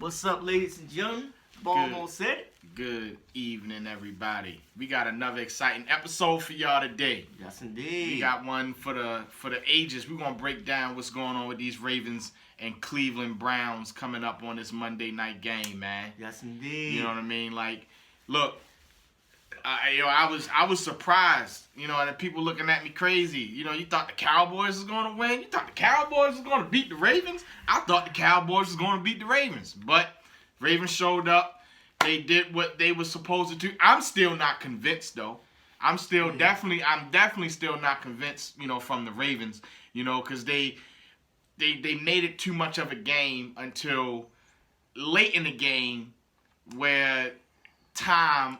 What's up, ladies and gentlemen? Baltimore said it. Good evening, everybody. We got another exciting episode for y'all today. Yes, indeed. We got one for the ages. We're gonna break down what's going on with these Ravens and Cleveland Browns coming up on this Monday night game, man. Yes, indeed. You know what I mean? Like, look, I was surprised. You know, and people looking at me crazy. You know, you thought the Cowboys was gonna win. You thought the Cowboys was gonna beat the Ravens. I thought the Cowboys was gonna beat the Ravens, but Ravens showed up. They did what they were supposed to do. I'm still not convinced, though. I'm definitely still not convinced, you know, from the Ravens, you know, because they made it too much of a game until late in the game where time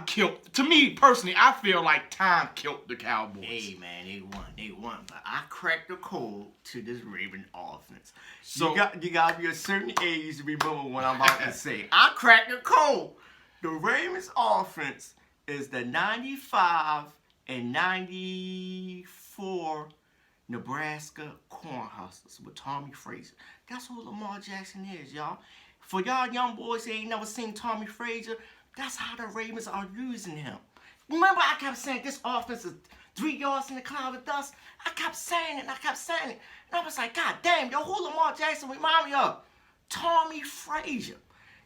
killed. To me, personally, I feel like time killed the Cowboys. Hey, man, they won. But I cracked the code to this Raven offense. So you got to be a certain age to remember what I'm about to say. I cracked the code. The Ravens offense is the 95 and 94 Nebraska cornhuskers with Tommy Frazier. That's who Lamar Jackson is, y'all. For y'all young boys that ain't never seen Tommy Frazier, that's how the Ravens are using him. Remember, I kept saying this offense is 3 yards in the cloud of dust. I kept saying it. And I was like, God damn, yo, who Lamar Jackson remind me of? Tommy Frazier.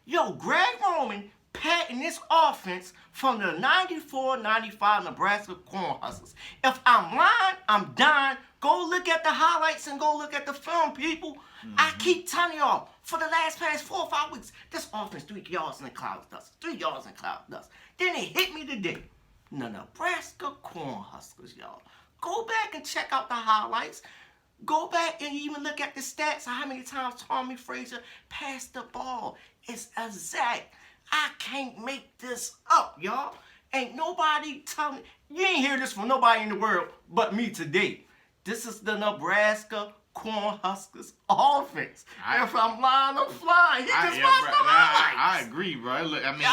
Yo, Greg Roman patting this offense from the 94-95 Nebraska Cornhuskers. If I'm lying, I'm dying. Go look at the highlights and go look at the film, people. Mm-hmm. I keep telling y'all, for the past 4 or 5 weeks, this offense 3 yards in the cloud of dust. 3 yards in the cloud of dust. Then it hit me today. The Nebraska Cornhuskers, y'all. Go back and check out the highlights. Go back and even look at the stats of how many times Tommy Frazier passed the ball. It's exact. I can't make this up, y'all. Ain't nobody telling. You ain't hear this from nobody in the world but me today. This is the Nebraska Cornhuskers offense. If I'm lying, I'm flying. He just watched the highlights. I agree, bro. Look, I mean,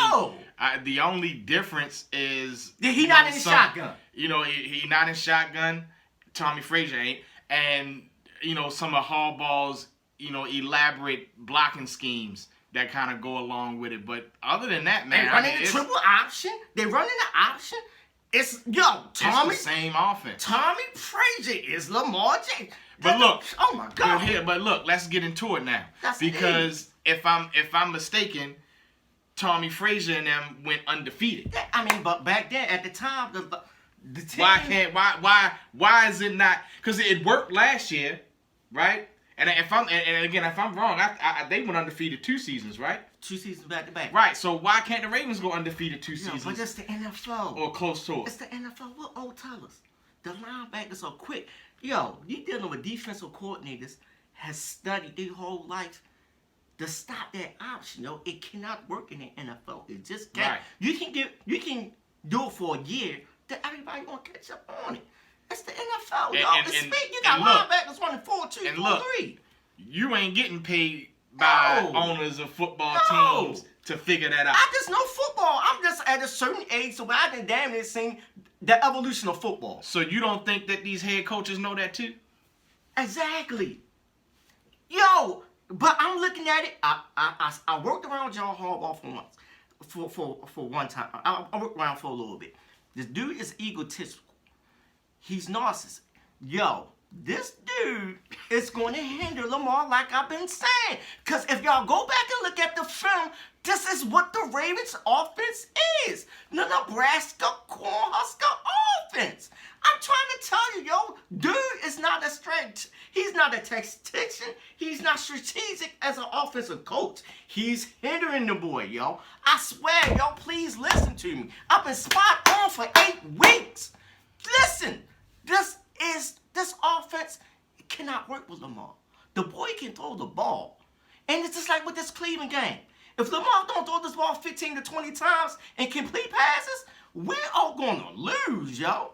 the only difference is he not in the shotgun. You know, he not in shotgun. Tommy Frazier ain't, and you know some of Harbaugh's elaborate blocking schemes that kind of go along with it. But other than that, man, they running the triple option. They running the option. It's Tommy. It's the same offense. Tommy Frazier is Lamar Jackson. But look, oh my God. But look, let's get into it now. Because if I'm mistaken, Tommy Frazier and them went undefeated. Yeah, I mean, but back then at the time, the team. Why is it not? Because it worked last year, right? And if I'm wrong, they went undefeated 2 seasons, right? 2 seasons back to back. Right. So why can't the Ravens go undefeated 2 seasons? But it's the NFL. Or close to it. It's the NFL. What old tell us? The linebackers are quick. Yo, you dealing with defensive coordinators has studied their whole life to stop that option. Yo, it cannot work in the NFL. It just can't. Right. You can do it for a year. Then everybody gonna catch up on it. It's the NFL, yo. You got linebackers running 4-2, 4-3. You ain't getting paid by owners of football teams to figure that out. I just know football. I'm just at a certain age, so I can damn near seen the evolution of football. So you don't think that these head coaches know that too? Exactly. Yo, but I'm looking at it. I worked around John Harbaugh for once. For one time. I worked around for a little bit. This dude is egotistical. He's narcissistic. Yo, this dude is going to hinder Lamar like I've been saying. Because if y'all go back and look at the film, this is what the Ravens offense is. The Nebraska Cornhusker offense. I'm trying to tell you, yo, dude is not a strength. He's not a tactician. He's not strategic as an offensive coach. He's hindering the boy, yo. I swear, yo, please listen to me. I've been spot on for 8 weeks. Listen, this offense cannot work with Lamar. The boy can throw the ball. And it's just like with this Cleveland game. If Lamar don't throw this ball 15 to 20 times and complete passes, we're all going to lose, yo.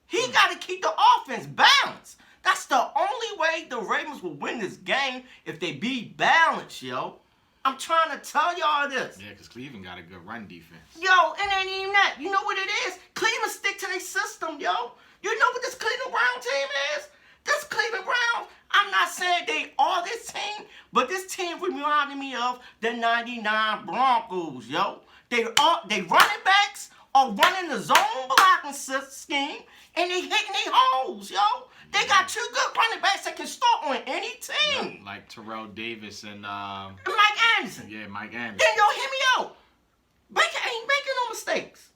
He got to keep the offense balanced. That's the only way the Ravens will win this game, if they be balanced, yo. I'm trying to tell y'all this. Yeah, because Cleveland got a good run defense. Yo, it ain't even that. You know what it is? Cleveland stick to their system, yo. You know what this Cleveland Brown team is? This Cleveland Browns, I'm not saying they are this team, but this team reminded me of the '99 Broncos, yo. They running backs are running the zone blocking scheme, and they hitting their holes, yo. They got two good running backs that can start on any team. Yeah, like Terrell Davis and Mike Anderson. Yeah, Mike Anderson. Then yo, hear me out. Baker ain't making no mistakes.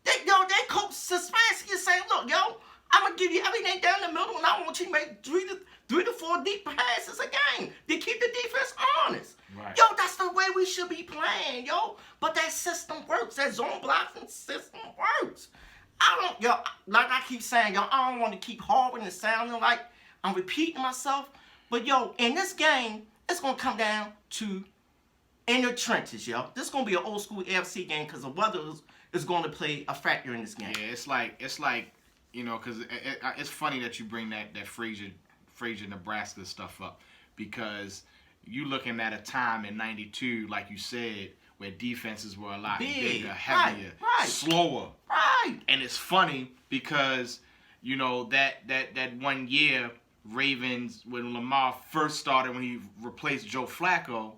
That coach Stefanski is saying, look, yo, I'm gonna give you everything down the middle, and I want you to make three to four deep passes a game to keep the defense honest. Right. Yo, that's the way we should be playing, yo. But that system works. That zone blocking system works. Like I keep saying, yo, I don't want to keep harping and sounding like I'm repeating myself. But yo, in this game, it's gonna come down to in the trenches, yo. This is gonna be an old school AFC game because the weather is going to play a factor in this game. Yeah, it's like, you know, because it's funny that you bring that Frazier, Nebraska stuff up, because you looking at a time in '92, like you said, where defenses were a lot bigger, heavier, right. slower. Right. And it's funny because, you know, that 1 year Ravens, when Lamar first started, when he replaced Joe Flacco,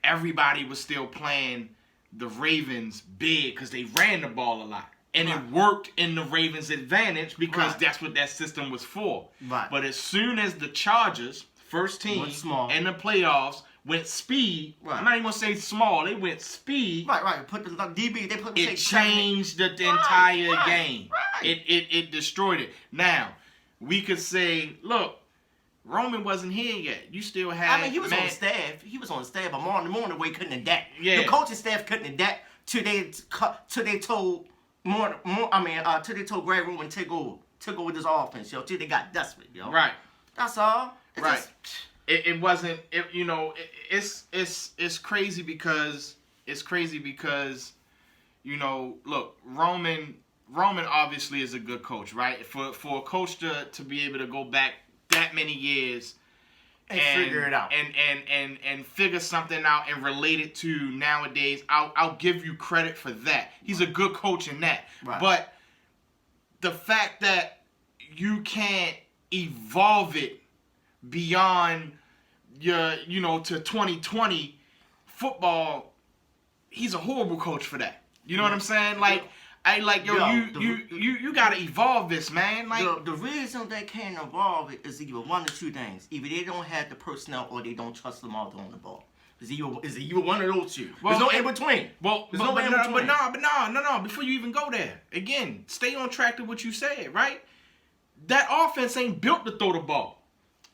everybody was still playing the Ravens big because they ran the ball a lot. And it worked in the Ravens' advantage because that's what that system was for. Right. But as soon as the Chargers, first team in the playoffs, went speed, I'm not even going to say small, they went speed. Right. Put the DB, they put the it changed the entire game. Right. It destroyed it. Now, we could say, look, Roman wasn't here yet. You still had. I mean, he was on the staff. He was on the staff, but more on the way couldn't adapt. Yeah. The coaching staff couldn't adapt till they told till they told Greg Roman took over this offense, yo. Till they got desperate, yo. Right. That's all. It wasn't. You know. It's crazy because you know. Look, Roman obviously is a good coach, right? For a coach to be able to go back that many years and figure it out and figure something out and relate it to nowadays, I'll give you credit for that. He's a good coach in that. Right. But the fact that you can't evolve it beyond to 2020 football, he's a horrible coach for that. You know what I'm saying? Like, you gotta evolve this, man. Like the reason they can't evolve it is either one or two things. Either they don't have the personnel or they don't trust them all throwing the ball. It's either one of those two. There's no in between. But no. Before you even go there, again, stay on track to what you said, right? That offense ain't built to throw the ball.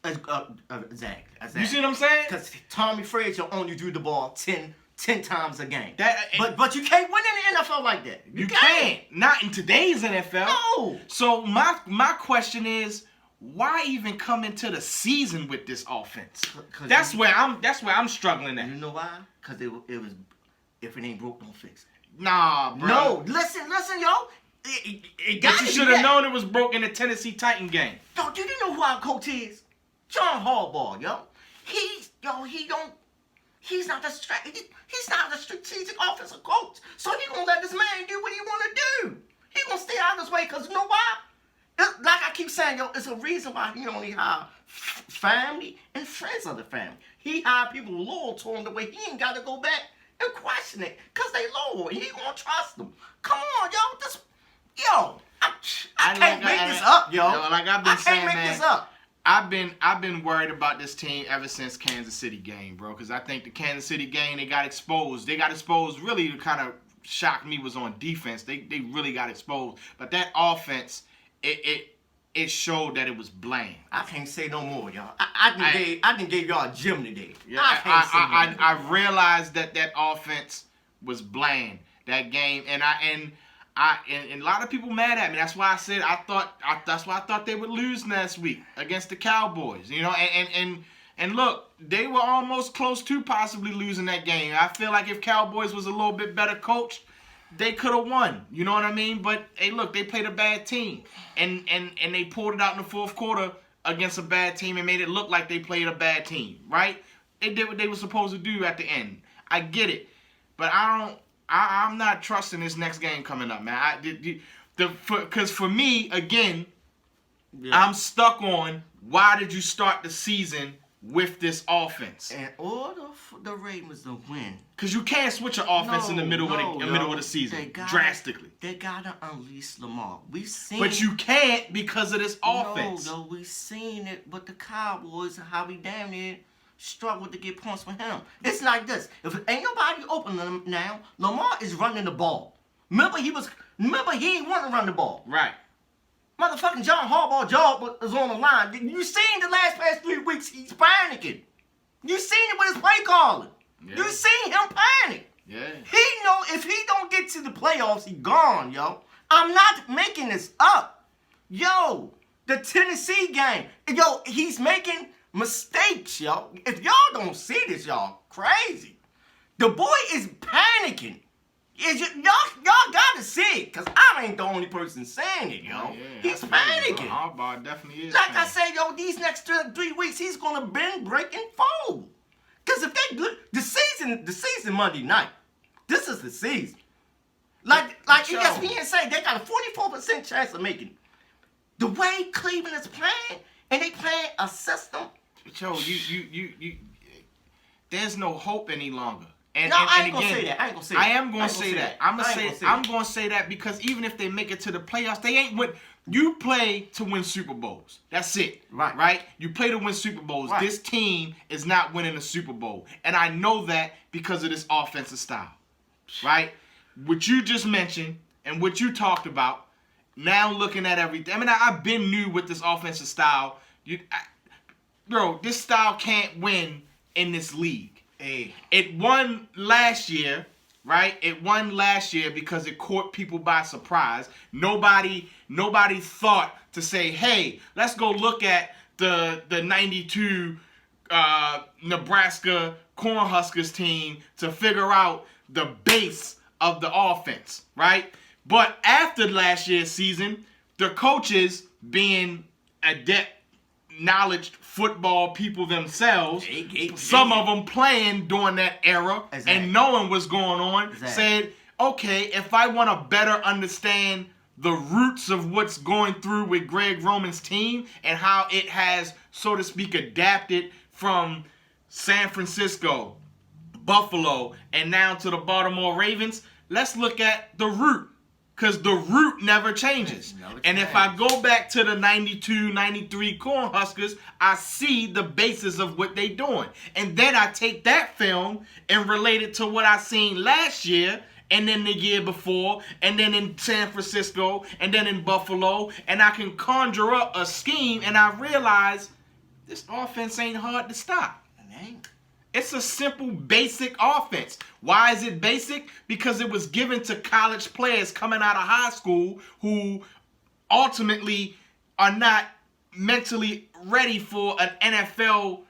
Exactly. You see what I'm saying? Because Tommy Frazier only threw the ball 10 times a game. But you can't win in the NFL like that. You can't. Not in today's NFL. No. So my question is, why even come into the season with this offense? That's where I'm struggling at. You know why? Because it was, if it ain't broke, don't fix it. Nah, bro. No, listen, yo. It got but you should have known it was broke in the Tennessee Titan game. Yo, do you know who our coach is? John Harbaugh, yo. He's not the strategic offensive coach. So he gonna let this man do what he wanna do. He gonna stay out of his way, cause you know why? Like I keep saying, yo, it's a reason why he only hire family and friends of the family. He hire people loyal to him the way he ain't gotta go back and question it, cause they loyal and he gonna trust them. Come on, yo, I can't make this up, yo. Like I've been saying, I can't make this up. I've been worried about this team ever since Kansas City game, bro. Because I think the Kansas City game, they got exposed. Really to kind of shock me was on defense. They really got exposed. But that offense, it showed that it was bland. I can't say no more, y'all. I done gave y'all a gym today. Yeah, I realized that offense was bland that game, and a lot of people mad at me. That's why I said that's why I thought they would lose last week against the Cowboys. You know, and look, they were almost close to possibly losing that game. I feel like if Cowboys was a little bit better coached, they could have won. You know what I mean? But hey, look, they played a bad team, and they pulled it out in the fourth quarter against a bad team and made it look like they played a bad team. Right? They did what they were supposed to do at the end. I get it, but I'm not trusting this next game coming up, man. Because for me, again, Yeah. I'm stuck on why did you start the season with this offense? In order for the Ravens to win, Because you can't switch an offense in the middle of the season drastically. They gotta unleash Lamar. We've seen, but you can't because of this offense. No, we've seen it with the Cowboys and how we damn near struggled to get points for him. It's like this: if ain't nobody open them now, Lamar is running the ball. Remember he didn't want to run the ball. Right. Motherfucking John Harbaugh job was on the line. You seen the past 3 weeks he's panicking. You seen it with his play calling. Yeah. You seen him panic. Yeah. He know if he don't get to the playoffs, he gone, yo. I'm not making this up. Yo, the Tennessee game. Yo, he's making mistakes, yo. If y'all don't see this, y'all crazy. The boy is panicking. Y'all gotta see it, cause I ain't the only person saying it, yo. Yeah, He's panicking. Harbaugh definitely is. Like I panicking. said, yo, these next 3 weeks, he's gonna bend, break, and fold. Cause if they good, the season Monday night. This is the season. Like Yo. ESPN say, they got a 44% chance of making it. The way Cleveland is playing, and they playing a system. Yo, you there's no hope any longer. And, No, and, I and ain't gonna again, say that. I ain't gonna say that. I am gonna say that. I'm gonna gonna say that because even if they make it to the playoffs, they ain't win. You play to win Super Bowls. That's it. Right. Right? You play to win Super Bowls. Right. This team is not winning a Super Bowl. And I know that because of this offensive style. Right? What you just mentioned and what you talked about, now looking at everything. I mean, I've been new with this offensive style. Bro, this style can't win in this league. Hey. It won last year, right? It won last year because it caught people by surprise. Nobody thought to say, hey, let's go look at the 92 Nebraska Cornhuskers team to figure out the base of the offense, right? But after last year's season, the coaches being adept, knowledge football people themselves, some of them playing during that era and knowing what's going on, said, okay, if I want to better understand the roots of what's going through with Greg Roman's team and how it has, so to speak, adapted from San Francisco, Buffalo, and now to the Baltimore Ravens, let's look at the root. Because the root never changes. And if I go back to the 92, 93 Cornhuskers, I see the basis of what they're doing. And then I take that film and relate it to what I seen last year, and then the year before, and then in San Francisco, and then in Buffalo, and I can conjure up a scheme, and I realize this offense ain't hard to stop. It ain't. It's a simple, basic offense. Why is it basic? Because it was given to college players coming out of high school who ultimately are not mentally ready for an NFL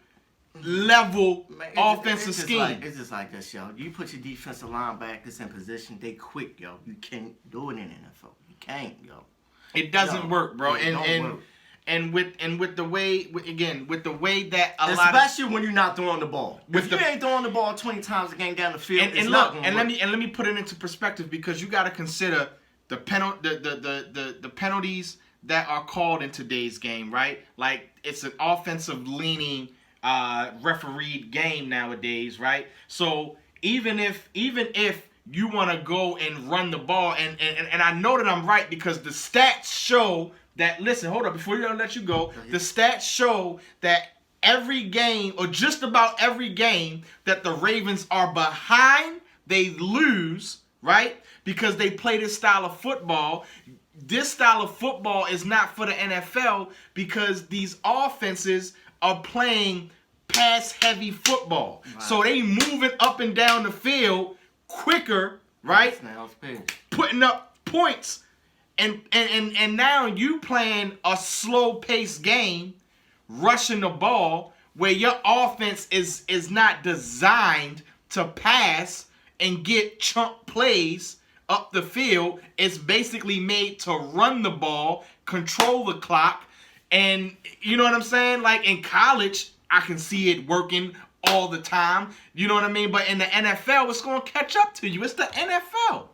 level offensive scheme. It's just like this, yo. You put your defensive linebackers in position, they quick, yo. You can't do it in NFL. You can't, yo. It doesn't work, bro. It don't work. And with the way that especially when you're not throwing the ball. If you ain't throwing the ball 20 times a game down the field, let me put it into perspective, because you got to consider the penalties that are called in today's game, right? Like, it's an offensive leaning refereed game nowadays, right? So even if you want to go and run the ball, and I know that I'm right because the stats show that, listen, hold up, before I let you go, the stats show that every game, or just about every game, that the Ravens are behind, they lose, right? Because they play this style of football. This style of football is not for the NFL because these offenses are playing pass-heavy football. Right. So they moving up and down the field quicker, right? Putting up points. And now you playing a slow-paced game, rushing the ball, where your offense is not designed to pass and get chunk plays up the field. It's basically made to run the ball, control the clock, and you know what I'm saying? Like in college, I can see it working all the time. You know what I mean? But in the NFL, it's going to catch up to you. It's the NFL.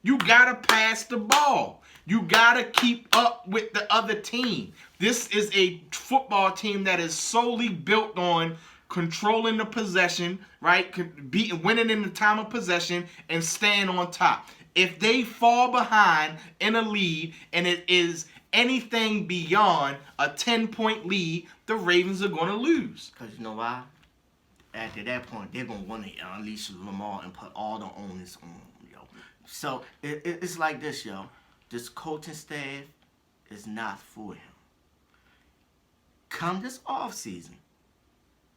You got to pass the ball. You gotta keep up with the other team. This is a football team that is solely built on controlling the possession, right? Winning in the time of possession and staying on top. If they fall behind in a lead and it is anything beyond a 10-point lead, the Ravens are going to lose. Because you know why? After that point, they're going to want to unleash Lamar and put all the onus on him, yo. So it's like this, yo. This coaching staff is not for him. Come this offseason,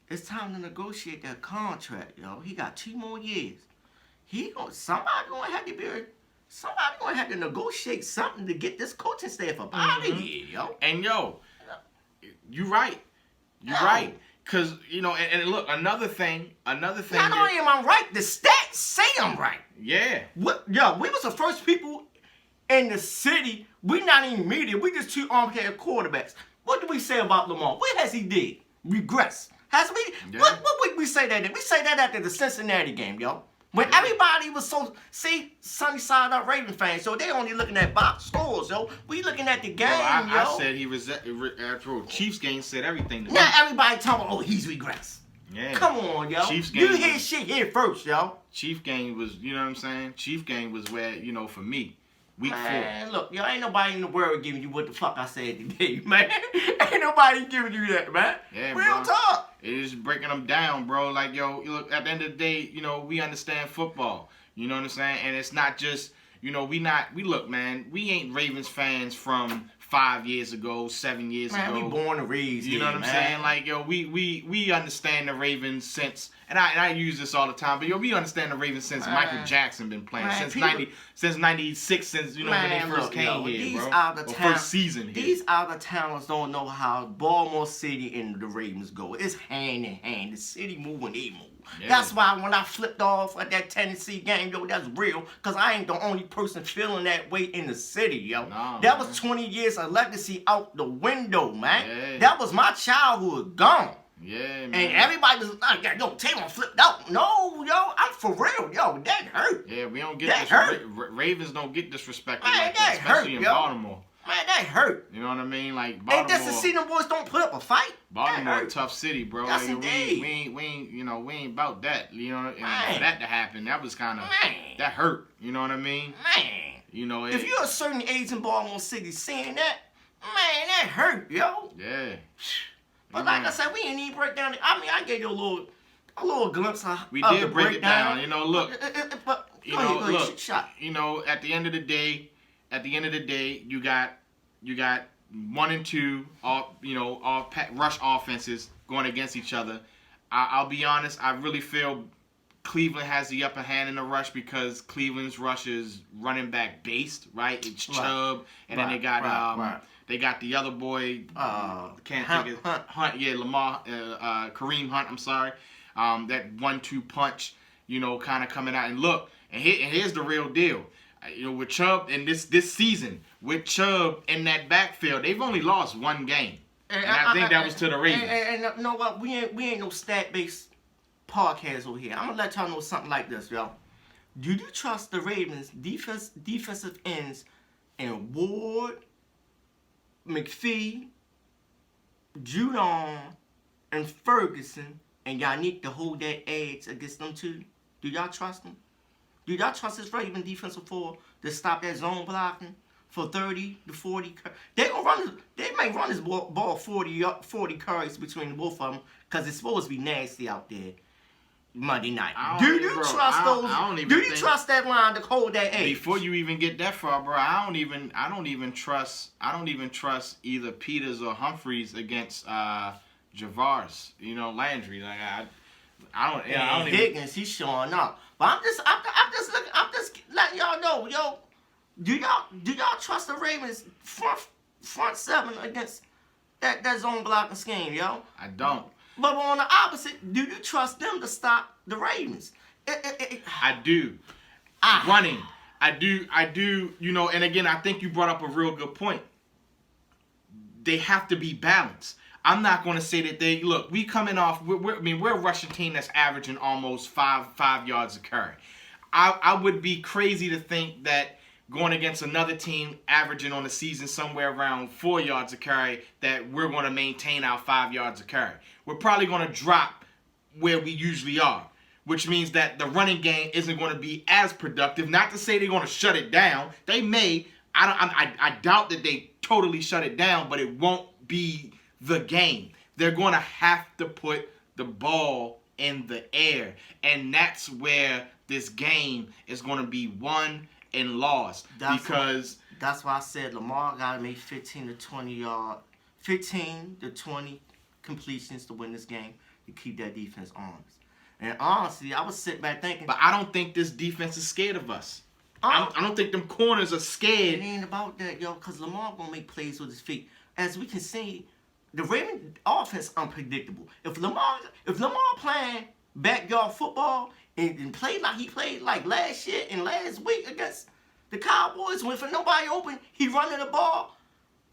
it's time to negotiate that contract, yo. He got 2 more years. Somebody gonna have to negotiate something to get this coaching staff up out of here, yo. And yo, you right. You're right. Cause and look, another thing. Not only am I right, the stats say I'm right. Yeah. We was the first people in the city. We not even media. We just 2 armchair quarterbacks. What do we say about Lamar? What has he did? Regress. Has we? Yeah. What would we say that? We say that after the Cincinnati game, yo. When everybody was sunny side up Raven fans, so they only looking at box scores, yo. We looking at the game, yo. I said he was after Chiefs game said everything. Now everybody talking about, he's regressed. Yeah. Come on, yo. Chiefs game you hear shit here first, yo. Chief game was, you know what I'm saying? Chief game was where, for me, week 4. Look, yo, ain't nobody in the world giving you what the fuck I said today, man. Ain't nobody giving you that, man. Yeah, real talk. It is breaking them down, bro. Like, yo, look, at the end of the day, we understand football. You know what I'm saying? And it's not just, we look, man, we ain't Ravens fans from 5 years ago, 7 years ago. We born and raised. You know what I'm saying? Like, yo, we understand the Ravens since, and I use this all the time, but yo, we understand the Ravens since Michael Jackson been playing, since '96, since when they first came here, bro. First season here. These other towns don't know how Baltimore City and the Ravens go. It's hand in hand. The city move when they move. Yeah. That's why when I flipped off at that Tennessee game, yo, that's real. Because I ain't the only person feeling that way in the city, yo. That was 20 years of legacy out the window, man. Yeah. That was my childhood gone. Yeah, man. And everybody was like, yo, Taylor flipped out. No, yo, I'm for real, yo. That hurt. Yeah, we don't get that. Ravens don't get disrespected like that, especially in Baltimore. Man, that hurt. You know what I mean? Like Baltimore. Ain't this to see them boys don't put up a fight? Baltimore, a tough city, bro. Yes, like, indeed. We ain't about that. You know, and for that to happen, that was kind of that hurt. You know what I mean? Man. If you're a certain age in Baltimore City seeing that, man, that hurt, yo. Yeah. But like I said, we ain't even break down. I gave you a little glimpse of we did break it down. Look. But look. Shot. At the end of the day, you got 1 and 2, all rush offenses going against each other. I'll be honest, I really feel Cleveland has the upper hand in the rush because Cleveland's rush is running back based, right? It's Chubb, and then they got they got the other boy, can't think of Hunt, yeah, Lamar, Kareem Hunt. I'm sorry, that 1-2 punch, kind of coming out. And look, and here's the real deal. With Chubb in this season, with Chubb in that backfield, they've only lost 1 game, and I think that was to the Ravens. And you know what? We ain't no stat-based podcast over here. I'm gonna let y'all know something like this, yo. Do you trust the Ravens defensive ends in Ward, McPhee, Judon, and Ferguson, and y'all need to hold that edge against them too? Do y'all trust them? Do y'all trust this Raven defensive four to stop that zone blocking for 30 to 40? They may run this ball 40 carries between the both of them because it's supposed to be nasty out there Monday night. Do you trust those? Do you trust that line to hold that edge? Before you even get that far, bro, I don't even trust either Peters or Humphreys against Javars. Landry. Like I don't even. Higgins, he's showing up. But I'm just letting y'all know, yo. Do y'all trust the Ravens front 7 against that zone blocking scheme, yo? I don't. But on the opposite, do you trust them to stop the Ravens? I do. Running. I do. And again, I think you brought up a real good point. They have to be balanced. I'm not going to say that we coming off. We're a rushing team that's averaging almost five yards a carry. I would be crazy to think that going against another team averaging on the season somewhere around 4 yards a carry, that we're going to maintain our 5 yards a carry. We're probably going to drop where we usually are, which means that the running game isn't going to be as productive. Not to say they're going to shut it down. They may. I doubt that they totally shut it down, but it won't be the game. They're going to have to put the ball in the air, and that's where this game is going to be won and lost. That's why I said Lamar got to make 15 to 20 completions to win this game to keep that defense honest. And honestly, I was sitting back thinking, but I don't think this defense is scared of us. I don't think them corners are scared. It ain't about that, yo, because Lamar gonna make plays with his feet. As we can see, the Ravens offense unpredictable. If Lamar playing backyard football and play like he played like last year and last week against the Cowboys, when for nobody open, he running the ball.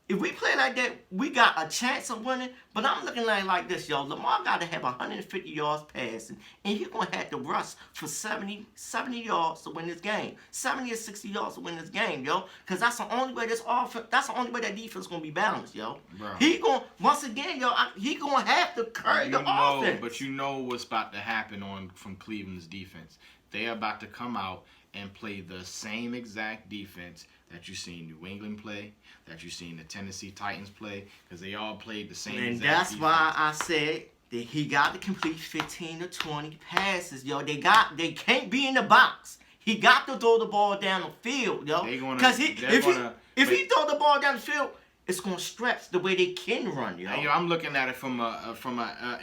If we play like that, we got a chance of winning. But I'm looking at it like this, yo. Lamar got to have 150 yards passing, and he's going to have to rush for 70 yards to win this game. 70 or 60 yards to win this game, yo. Because that's the only way that's the only way that defense is going to be balanced, yo. Bro. He going, once again, yo, he going to have to carry the offense. But you know what's about to happen from Cleveland's defense. They're about to come out and play the same exact defense that you seen New England play, that you seen the Tennessee Titans play, because they all played the same and exact that's defense. why I said that he got to complete 15 to 20 passes, yo. They can't be in the box. He got to throw the ball down the field, yo. Because if he throw the ball down the field, it's gonna stretch the way they can run, yo. Hey, yo, I'm looking at it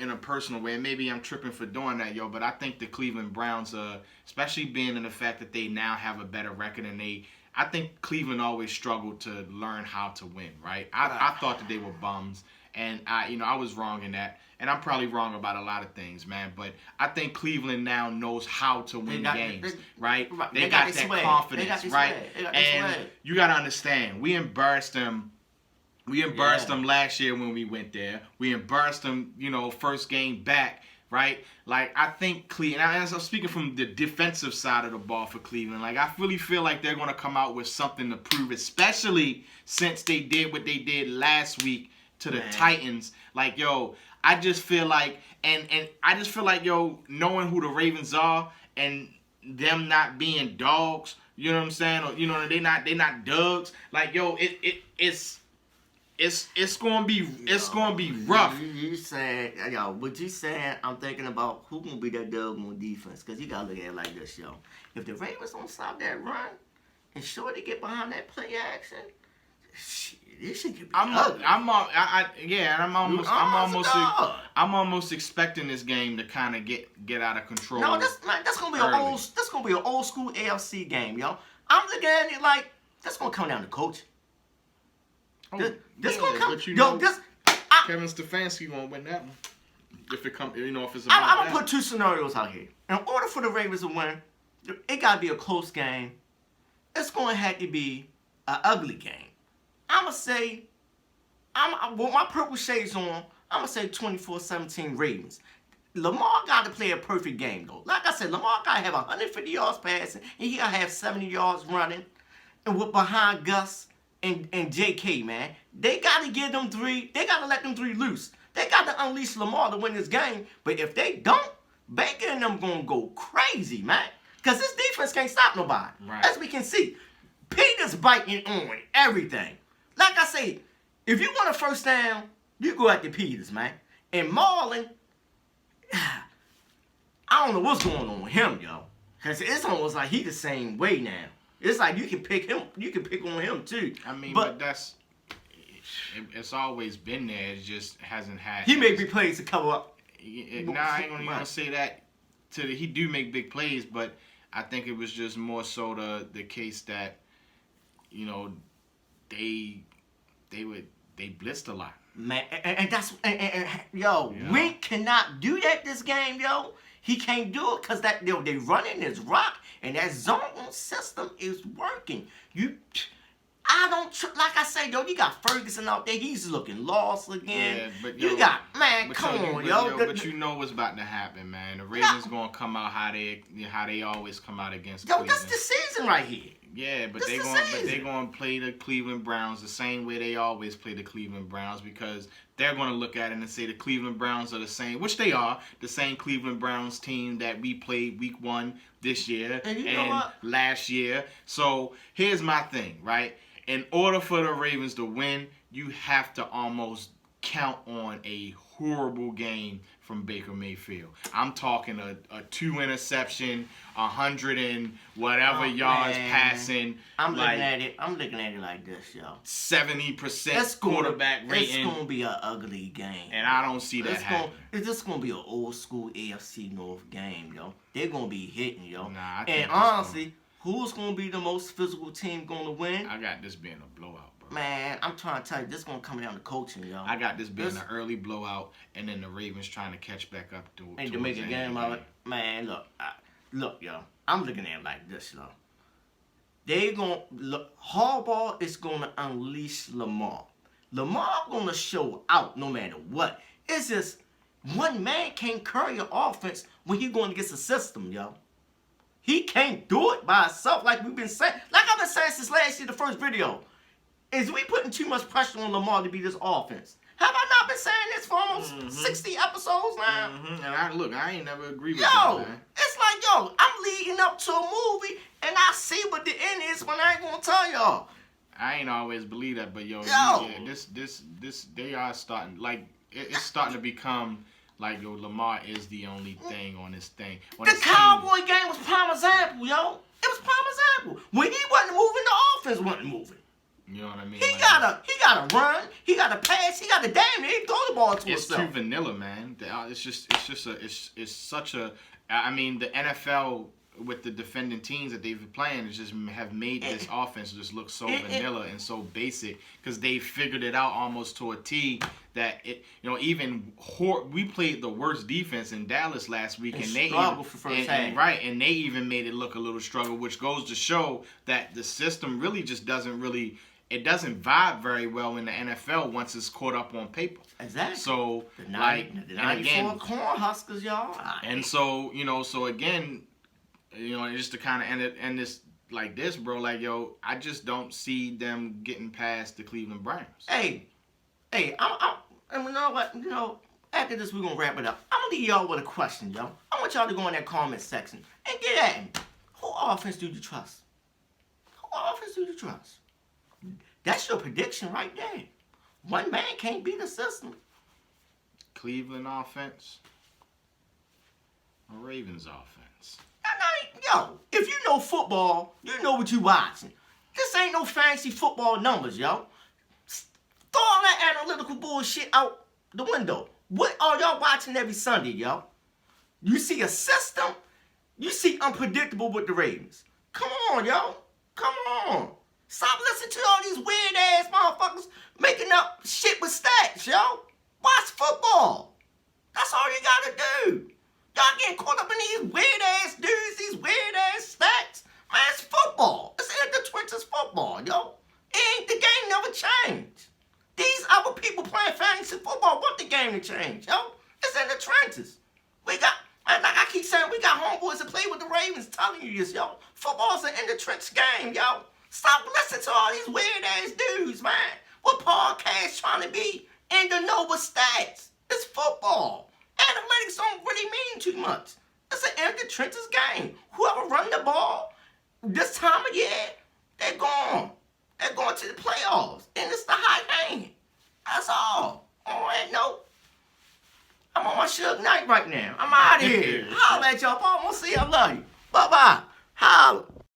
in a personal way. Maybe I'm tripping for doing that, yo. But I think the Cleveland Browns, especially being in the fact that they now have a better record and I think Cleveland always struggled to learn how to win, right? I thought that they were bums, and I was wrong in that, and I'm probably wrong about a lot of things, man. But I think Cleveland now knows how to win games, right? They got that confidence, right? And you got to understand, we embarrassed them. We embarrassed them last year when we went there. We embarrassed them, first game back. Right? Like, I think Cleveland, as I'm speaking from the defensive side of the ball for Cleveland, like, I really feel like they're going to come out with something to prove, especially since they did what they did last week to the Titans. Like, yo, I just feel like, and I just feel like, yo, knowing who the Ravens are and them not being dogs, you know what I'm saying? Or, they not dogs. Like, yo, it's gonna be rough. You saying, yo, what you saying? I'm thinking about who gonna be that dog on defense, because you gotta look at it like this, yo. If the Ravens don't stop that run and Shorty get behind that play action, shit, this shit could be ugly. I'm almost expecting this game to kind of get out of control. No, that's gonna be an old school AFC game, yo. I'm looking at it like that's gonna come down to coaching. This gonna come. Kevin Stefanski gonna win that one. If it come, if it's. I'm gonna put two scenarios out here. In order for the Ravens to win, it gotta be a close game. It's gonna have to be an ugly game. I'ma say, with my purple shades on, I'ma say 24-17 Ravens. Lamar got to play a perfect game though. Like I said, Lamar gotta have 150 yards passing, and he gotta have 70 yards running, and with behind Gus. And JK, man, they got to give them three. They got to let them three loose. They got to unleash Lamar to win this game. But if they don't, Baker and them going to go crazy, man. Because this defense can't stop nobody. Right. As we can see, Peter's biting on everything. Like I say, if you want a first down, you go after Peters, man. And Marlon, I don't know what's going on with him, yo. Because it's almost like he the same way now. It's like you can pick him. You can pick on him too. I mean, but it's always been there. It just hasn't had. He make big plays to cover up. I ain't gonna say that. He do make big plays, but I think it was just more so the case that, they blitzed a lot. Man, and that's Wink cannot do that this game, yo. He can't do it because they running his rock and that zone system is working. Like I said, yo, you got Ferguson out there. He's looking lost again. Yeah, but come on, yo. But you know what's about to happen, man. The Ravens gonna come out how they always come out against. Yo, Cleveland. that's the season right here. Yeah, but This they're the going to play the Cleveland Browns the same way they always play the Cleveland Browns, because they're going to look at it and say the Cleveland Browns are the same, which they are, the same Cleveland Browns team that we played week 1 this year and last year. So here's my thing, right? In order for the Ravens to win, you have to almost count on a horrible game from Baker Mayfield. I'm talking a 2 interception, 100 and whatever yards passing. I'm looking at it like this, yo. 70% quarterback rating. It's gonna be an ugly game. And I don't see that happening. It's just gonna be an old school AFC North game, yo. They're gonna be hitting, yo. And honestly, who's gonna be the most physical team gonna win? I got this being a blowout. Man, I'm trying to tell you, this is going to come down to coaching, yo. I got this being an early blowout, and then the Ravens trying to catch back up to make a game out of it. Man, look, yo. I'm looking at it like this, yo. Harbaugh is going to unleash Lamar. Lamar going to show out no matter what. It's just one man can't carry your offense when he going against the system, yo. He can't do it by himself like we've been saying. Like I've been saying since last year, the first video. Is we putting too much pressure on Lamar to be this offense? Have I not been saying this for almost 60 episodes now? And I ain't never agreed with that, man. It's like, I'm leading up to a movie, and I see what the end is when I ain't gonna tell y'all. I ain't always believe that, but yeah, this they are starting, like, it's starting to become like, Lamar is the only thing on this thing. The Cowboy game was prime example, yo. It was prime example. When he wasn't moving, the offense wasn't moving. You know what I mean? He gotta run. He gotta pass. He gotta damn near throw the ball to himself. It's too vanilla, man. It's such a. I mean, the NFL with the defending teams that they've been playing just have made this offense just look so vanilla and so basic, because they figured it out almost to a T. That we played the worst defense in Dallas last week, and they struggled for first half. And they even made it look a little struggle, which goes to show that the system really just doesn't vibe very well in the NFL once it's caught up on paper. Exactly. So the 94 cornhuskers, y'all. And so again, just to kind of end this like this, bro. Like, I just don't see them getting past the Cleveland Browns. Hey, and you know what? After this, we're gonna wrap it up. I'm gonna leave y'all with a question, yo. I want y'all to go in that comment section and get at me. Who offense do you trust? That's your prediction right there. One man can't beat the system. Cleveland offense or Ravens offense? Yo, if you know football, you know what you watching. This ain't no fancy football numbers, yo. Throw all that analytical bullshit out the window. What are y'all watching every Sunday, yo? You see a system, you see unpredictable with the Ravens. Come on, yo. Come on. Stop listening to all these weird-ass motherfuckers making up shit with stats, yo. Watch football. That's all you gotta do. Y'all getting caught up in these weird-ass dudes, these weird-ass stats. Man, it's football. It's in the trenches football, yo. The game never changed. These other people playing fantasy football want the game to change, yo. It's in the trenches. Like I keep saying, we got homeboys that play with the Ravens telling you this, yo. Football's an in the trench game, yo. Stop listening to all these weird-ass dudes, man. What podcast trying to be in the Nova stats? It's football. Analytics don't really mean too much. It's an in the trenches game. Whoever run the ball this time of year, they're gone. They're going to the playoffs. And it's the high game. That's all. On that note, I'm on my Suge Knight right now. I'm out of here. Holla at y'all. Paul. I'm going to see you. I love you. Bye-bye.